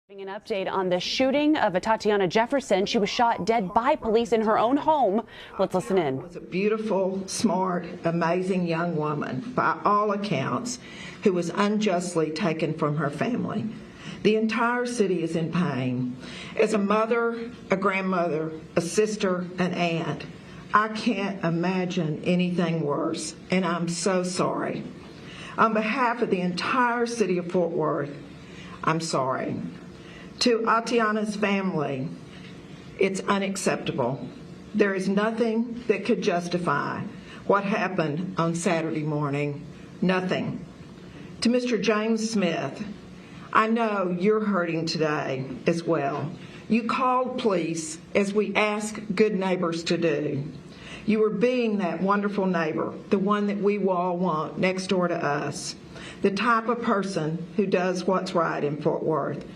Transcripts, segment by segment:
An update on the shooting of Atatiana Jefferson. She was shot dead by police in her own home. Let's listen in. She was a beautiful, smart, amazing young woman, by all accounts, who was unjustly taken from her family. The entire city is in pain. As a mother, a grandmother, a sister, an aunt, I can't imagine anything worse, and I'm so sorry. On behalf of the entire city of Fort Worth, I'm sorry. To Atatiana's family, it's unacceptable. There is nothing that could justify what happened on Saturday morning. Nothing. To Mr. James Smith, I know you're hurting today as well. You called police as we ask good neighbors to do. You were being that wonderful neighbor, the one that we all want next door to us, the type of person who does what's right in Fort Worth.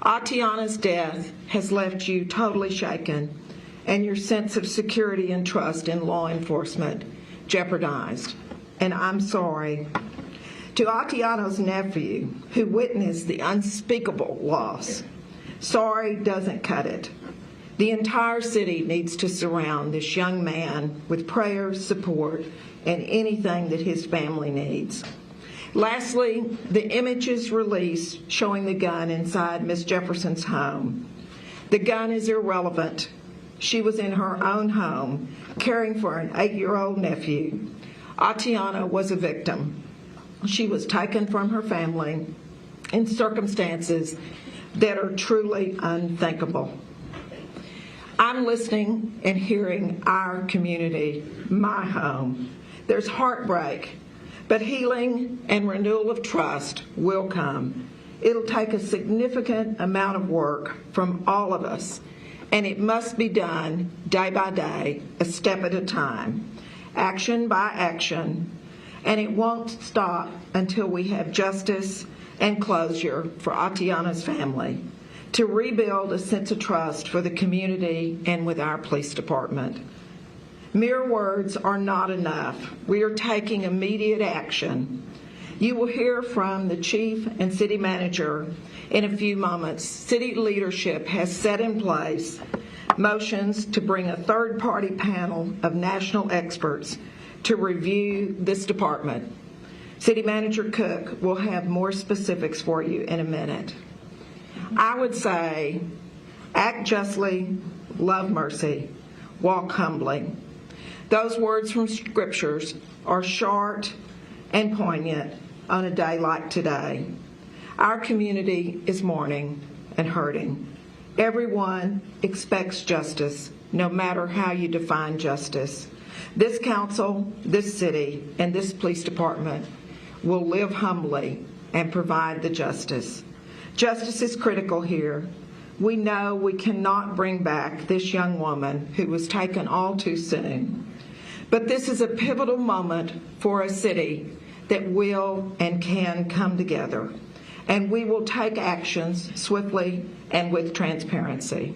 Atatiana's death has left you totally shaken and your sense of security and trust in law enforcement jeopardized. And I'm sorry. To Atatiana's nephew, who witnessed the unspeakable loss, sorry doesn't cut it. The entire city needs to surround this young man with prayers, support, and anything that his family needs. Lastly, the images released showing the gun inside Miss Jefferson's home. The gun is irrelevant. She was in her own home, caring for an 8-year-old nephew. Atatiana was a victim. She was taken from her family in circumstances that are truly unthinkable. I'm listening and hearing our community, my home. There's heartbreak, but healing and renewal of trust will come. It'll take a significant amount of work from all of us, and it must be done day by day, a step at a time, action by action, and it won't stop until we have justice and closure for Atatiana's family, to rebuild a sense of trust for the community and with our police department. Mere words are not enough. We are taking immediate action. You will hear from the chief and city manager in a few moments. City leadership has set in place motions to bring a third-party panel of national experts to review this department. City Manager Cook will have more specifics for you in a minute. I would say, act justly, love mercy, walk humbly. Those words from scriptures are short and poignant on a day like today. Our community is mourning and hurting. Everyone expects justice, no matter how you define justice. This council, this city, and this police department will live humbly and provide the justice. Justice is critical here. We know we cannot bring back this young woman who was taken all too soon. But this is a pivotal moment for a city that will and can come together, and we will take actions swiftly and with transparency.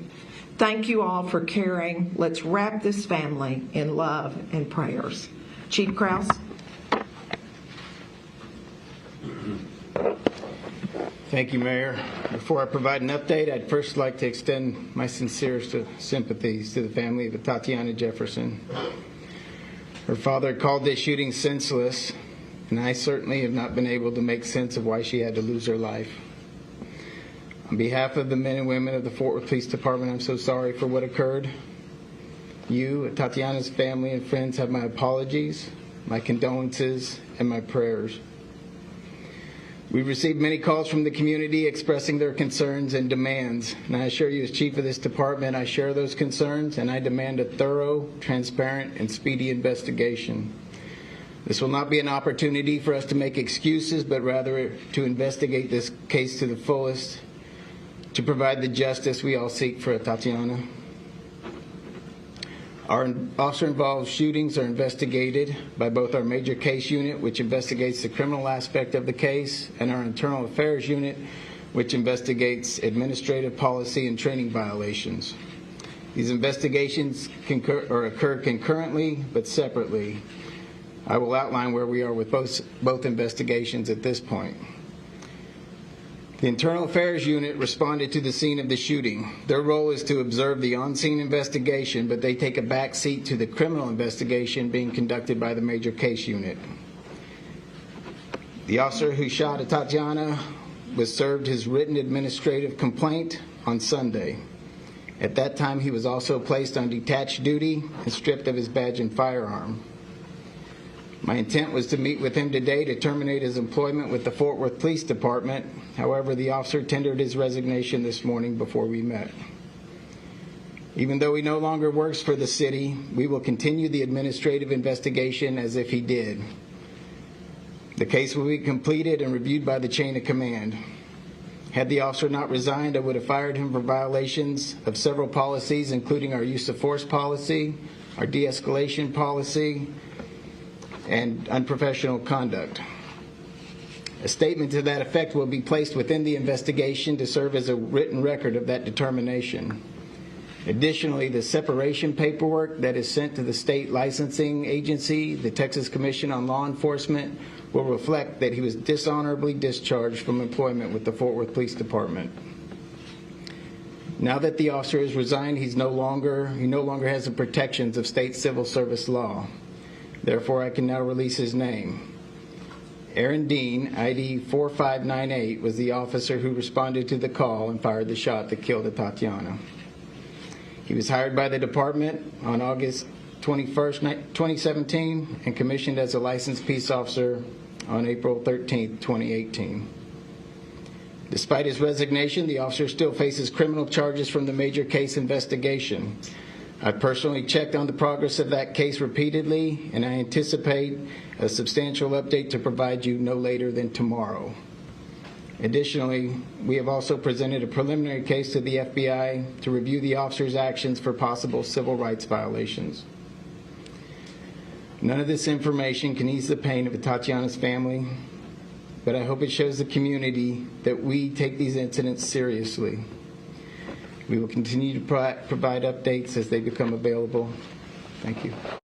Thank you all for caring. Let's wrap this family in love and prayers. Chief Krause. Thank you, Mayor. Before I provide an update, I'd first like to extend my sincerest sympathies to the family of Atatiana Jefferson. Her father called this shooting senseless, and I certainly have not been able to make sense of why she had to lose her life. On behalf of the men and women of the Fort Worth Police Department, I'm so sorry for what occurred. You, Atatiana's family and friends, have my apologies, my condolences, and my prayers. We've received many calls from the community expressing their concerns and demands, and I assure you as chief of this department, I share those concerns and I demand a thorough, transparent, and speedy investigation. This will not be an opportunity for us to make excuses, but rather to investigate this case to the fullest, to provide the justice we all seek for Atatiana. Our officer-involved shootings are investigated by both our major case unit, which investigates the criminal aspect of the case, and our internal affairs unit, which investigates administrative policy and training violations. These investigations occur concurrently but separately. I will outline where we are with both investigations at this point. The Internal Affairs Unit responded to the scene of the shooting. Their role is to observe the on-scene investigation, but they take a back seat to the criminal investigation being conducted by the Major Case Unit. The officer who shot Atatiana was served his written administrative complaint on Sunday. At that time, he was also placed on detached duty and stripped of his badge and firearm. My intent was to meet with him today to terminate his employment with the Fort Worth Police Department. However, the officer tendered his resignation this morning before we met. Even though he no longer works for the city, we will continue the administrative investigation as if he did. The case will be completed and reviewed by the chain of command. Had the officer not resigned, I would have fired him for violations of several policies, including our use of force policy, our de-escalation policy, and unprofessional conduct. A statement to that effect will be placed within the investigation to serve as a written record of that determination. Additionally, the separation paperwork that is sent to the state licensing agency, the Texas Commission on Law Enforcement, will reflect that he was dishonorably discharged from employment with the Fort Worth Police Department. Now that the officer has resigned, he no longer has the protections of state civil service law. Therefore, I can now release his name. Aaron Dean, ID 4598, was the officer who responded to the call and fired the shot that killed Atatiana. He was hired by the department on August 21st, 2017, and commissioned as a licensed peace officer on April 13th, 2018. Despite his resignation, the officer still faces criminal charges from the major case investigation. I've personally checked on the progress of that case repeatedly, and I anticipate a substantial update to provide you no later than tomorrow. Additionally, we have also presented a preliminary case to the FBI to review the officer's actions for possible civil rights violations. None of this information can ease the pain of Atatiana's family, but I hope it shows the community that we take these incidents seriously. We will continue to provide updates as they become available. Thank you.